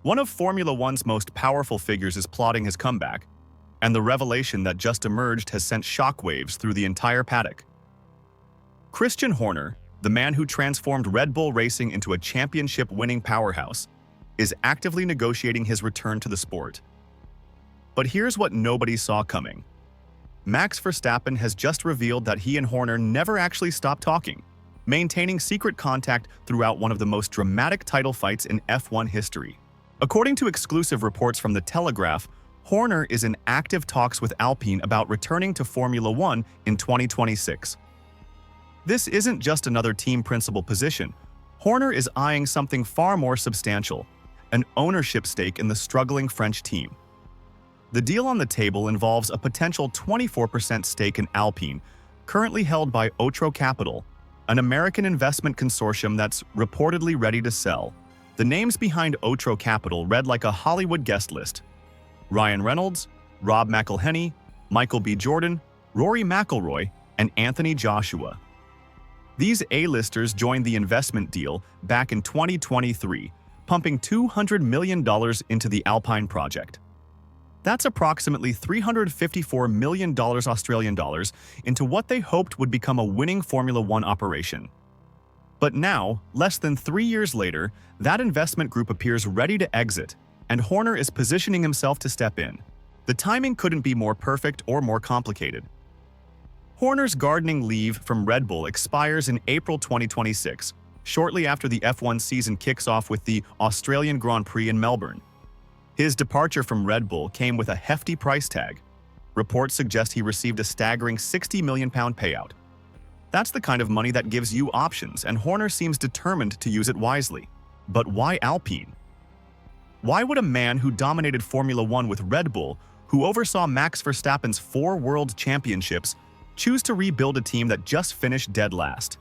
One of Formula One's most powerful figures is plotting his comeback, and the revelation that just emerged has sent shockwaves through the entire paddock. Christian Horner, the man who transformed Red Bull Racing into a championship-winning powerhouse, is actively negotiating his return to the sport. But here's what nobody saw coming. Max Verstappen has just revealed that he and Horner never actually stopped talking, maintaining secret contact throughout one of the most dramatic title fights in F1 history. According to exclusive reports from The Telegraph, Horner is in active talks with Alpine about returning to Formula One in 2026. This isn't just another team principal position. Horner is eyeing something far more substantial, an ownership stake in the struggling French team. The deal on the table involves a potential 24% stake in Alpine, currently held by Otro Capital, an American investment consortium that's reportedly ready to sell. The names behind Otro Capital read like a Hollywood guest list: Ryan Reynolds, Rob McElhenney, Michael B. Jordan, Rory McIlroy, and Anthony Joshua. These A-listers joined the investment deal back in 2023, pumping $200 million into the Alpine project. That's approximately $354 million Australian dollars into what they hoped would become a winning Formula One operation. But now, less than 3 years later, that investment group appears ready to exit, and Horner is positioning himself to step in. The timing couldn't be more perfect or more complicated. Horner's gardening leave from Red Bull expires in April 2026, shortly after the F1 season kicks off with the Australian Grand Prix in Melbourne. His departure from Red Bull came with a hefty price tag. Reports suggest he received a staggering £60 million payout. That's the kind of money that gives you options, and Horner seems determined to use it wisely. But why Alpine? Why would a man who dominated Formula One with Red Bull, who oversaw Max Verstappen's 4 world championships, choose to rebuild a team that just finished dead last?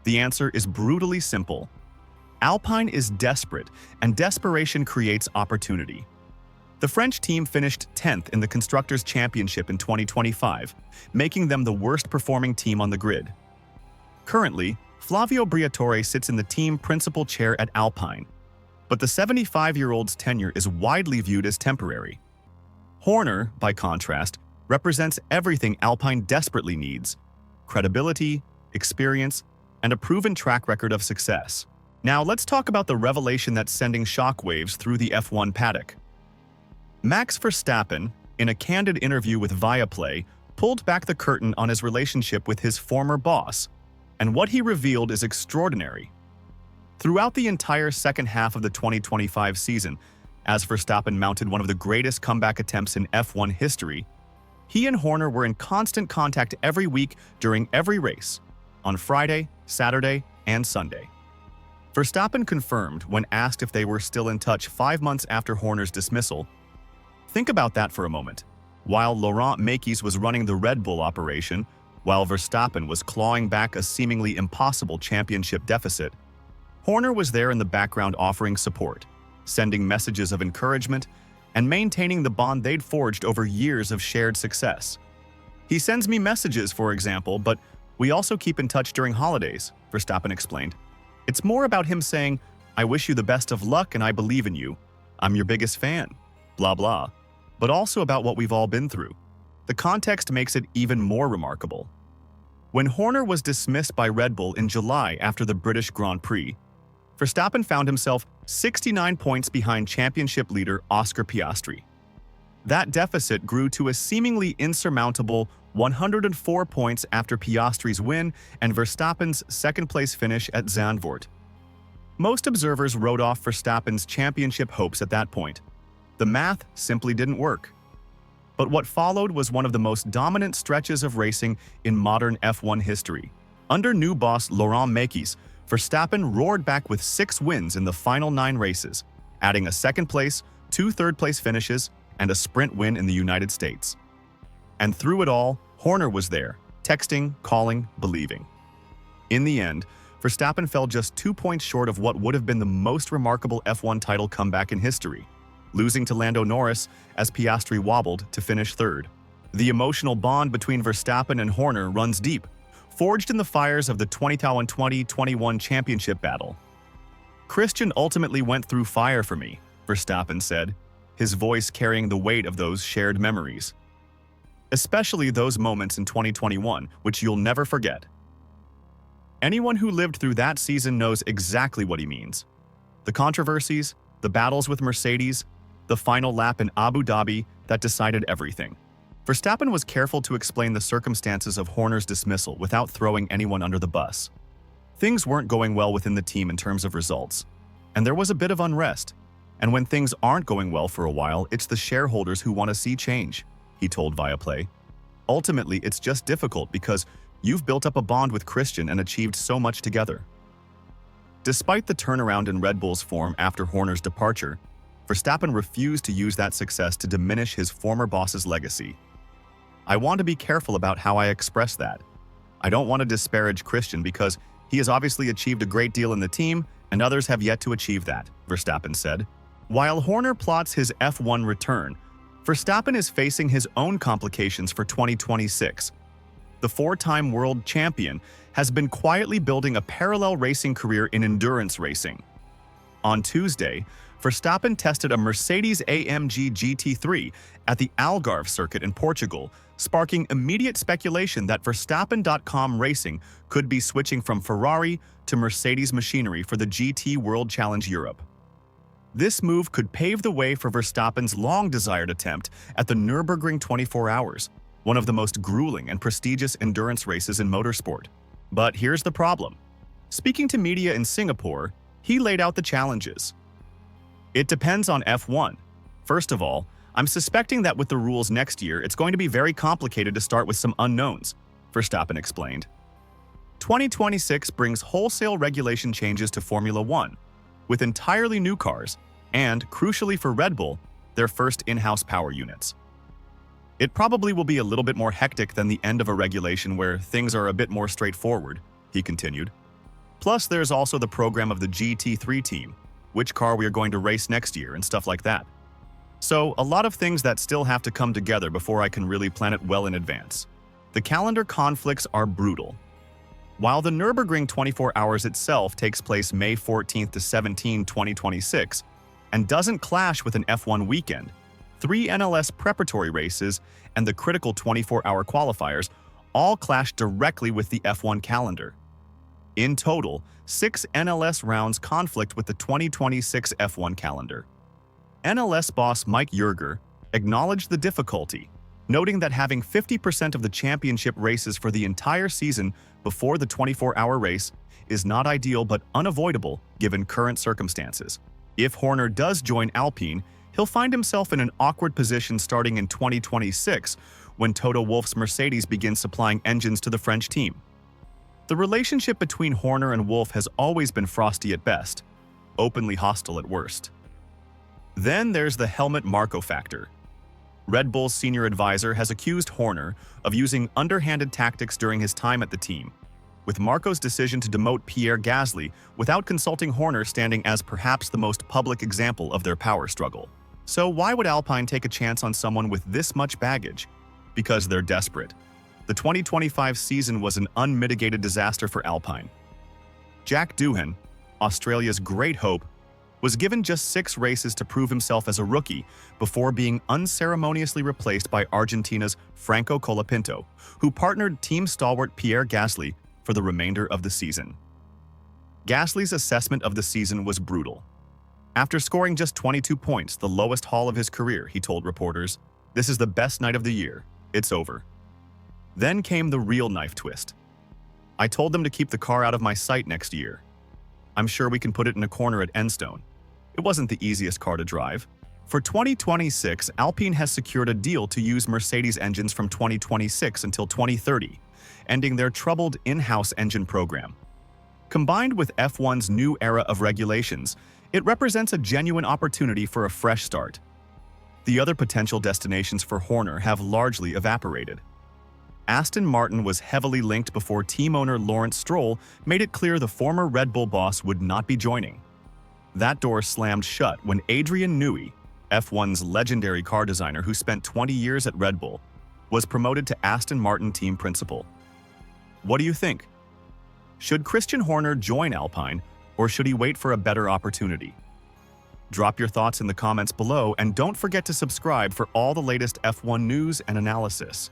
The answer is brutally simple. Alpine is desperate, and desperation creates opportunity. The French team finished 10th in the Constructors' Championship in 2025, making them the worst-performing team on the grid. Currently, Flavio Briatore sits in the team principal chair at Alpine, but the 75-year-old's tenure is widely viewed as temporary. Horner, by contrast, represents everything Alpine desperately needs: credibility, experience, and a proven track record of success. Now let's talk about the revelation that's sending shockwaves through the F1 paddock. Max Verstappen, in a candid interview with Viaplay, pulled back the curtain on his relationship with his former boss, and what he revealed is extraordinary. Throughout the entire second half of the 2025 season, as Verstappen mounted one of the greatest comeback attempts in F1 history, he and Horner were in constant contact every week during every race, on Friday, Saturday, and Sunday. Verstappen confirmed when asked if they were still in touch 5 months after Horner's dismissal. Think about that for a moment. While Laurent Mekies was running the Red Bull operation, while Verstappen was clawing back a seemingly impossible championship deficit, Horner was there in the background offering support, sending messages of encouragement, and maintaining the bond they'd forged over years of shared success. "He sends me messages, for example, but we also keep in touch during holidays," Verstappen explained. "It's more about him saying, 'I wish you the best of luck and I believe in you. I'm your biggest fan,' blah blah," but also about what we've all been through. The context makes it even more remarkable. When Horner was dismissed by Red Bull in July after the British Grand Prix, Verstappen found himself 69 points behind championship leader Oscar Piastri. That deficit grew to a seemingly insurmountable 104 points after Piastri's win and Verstappen's second-place finish at Zandvoort. Most observers wrote off Verstappen's championship hopes at that point. The math simply didn't work. But what followed was one of the most dominant stretches of racing in modern F1 history. Under new boss Laurent Mekies, Verstappen roared back with 6 wins in the final 9 races, adding a second-place, 2 third-place finishes, and a sprint win in the United States. And through it all, Horner was there, texting, calling, believing. In the end, Verstappen fell just 2 points short of what would have been the most remarkable F1 title comeback in history, losing to Lando Norris as Piastri wobbled to finish 3rd. The emotional bond between Verstappen and Horner runs deep, forged in the fires of the 2020-21 championship battle. "Christian ultimately went through fire for me," Verstappen said, his voice carrying the weight of those shared memories. Especially those moments in 2021, which you'll never forget. Anyone who lived through that season knows exactly what he means. The controversies, the battles with Mercedes, the final lap in Abu Dhabi that decided everything. Verstappen was careful to explain the circumstances of Horner's dismissal without throwing anyone under the bus. Things weren't going well within the team in terms of results, and there was a bit of unrest. And when things aren't going well for a while, it's the shareholders who want to see change, he told Viaplay. Ultimately, it's just difficult because you've built up a bond with Christian and achieved so much together. Despite the turnaround in Red Bull's form after Horner's departure, Verstappen refused to use that success to diminish his former boss's legacy. I want to be careful about how I express that. I don't want to disparage Christian because he has obviously achieved a great deal in the team and others have yet to achieve that, Verstappen said. While Horner plots his F1 return, Verstappen is facing his own complications for 2026. The four-time world champion has been quietly building a parallel racing career in endurance racing. On Tuesday, Verstappen tested a Mercedes-AMG GT3 at the Algarve circuit in Portugal, sparking immediate speculation that Verstappen.com Racing could be switching from Ferrari to Mercedes machinery for the GT World Challenge Europe. This move could pave the way for Verstappen's long-desired attempt at the Nürburgring 24 Hours, one of the most grueling and prestigious endurance races in motorsport. But here's the problem. Speaking to media in Singapore, he laid out the challenges. It depends on F1. First of all, I'm suspecting that with the rules next year, it's going to be very complicated to start with some unknowns, Verstappen explained. 2026 brings wholesale regulation changes to Formula One, with entirely new cars, and, crucially for Red Bull, their first in-house power units. It probably will be a little bit more hectic than the end of a regulation where things are a bit more straightforward, he continued. Plus, there's also the program of the GT3 team, which car we are going to race next year, and stuff like that. So, a lot of things that still have to come together before I can really plan it well in advance. The calendar conflicts are brutal. While the Nürburgring 24 Hours itself takes place May 14th to 17, 2026, and doesn't clash with an F1 weekend, 3 NLS preparatory races and the critical 24-hour qualifiers all clash directly with the F1 calendar. In total, 6 NLS rounds conflict with the 2026 F1 calendar. NLS boss Mike Yerger acknowledged the difficulty, noting that having 50% of the championship races for the entire season before the 24-hour race is not ideal but unavoidable given current circumstances. If Horner does join Alpine, he'll find himself in an awkward position starting in 2026 when Toto Wolff's Mercedes begins supplying engines to the French team. The relationship between Horner and Wolff has always been frosty at best, openly hostile at worst. Then there's the Helmut Marko factor. Red Bull's senior advisor has accused Horner of using underhanded tactics during his time at the team, with Marko's decision to demote Pierre Gasly without consulting Horner standing as perhaps the most public example of their power struggle. So why would Alpine take a chance on someone with this much baggage? Because they're desperate. The 2025 season was an unmitigated disaster for Alpine. Jack Doohan, Australia's great hope, was given just 6 races to prove himself as a rookie before being unceremoniously replaced by Argentina's Franco Colapinto, who partnered team stalwart Pierre Gasly for the remainder of the season. Gasly's assessment of the season was brutal. After scoring just 22 points, the lowest haul of his career, he told reporters, "This is the best night of the year. It's over." Then came the real knife twist. "I told them to keep the car out of my sight next year. I'm sure we can put it in a corner at Enstone." It wasn't the easiest car to drive. For 2026, Alpine has secured a deal to use Mercedes engines from 2026 until 2030, ending their troubled in-house engine program. Combined with F1's new era of regulations, it represents a genuine opportunity for a fresh start. The other potential destinations for Horner have largely evaporated. Aston Martin was heavily linked before team owner Lawrence Stroll made it clear the former Red Bull boss would not be joining. That door slammed shut when Adrian Newey, F1's legendary car designer who spent 20 years at Red Bull, was promoted to Aston Martin team principal. What do you think? Should Christian Horner join Alpine, or should he wait for a better opportunity? Drop your thoughts in the comments below and don't forget to subscribe for all the latest F1 news and analysis.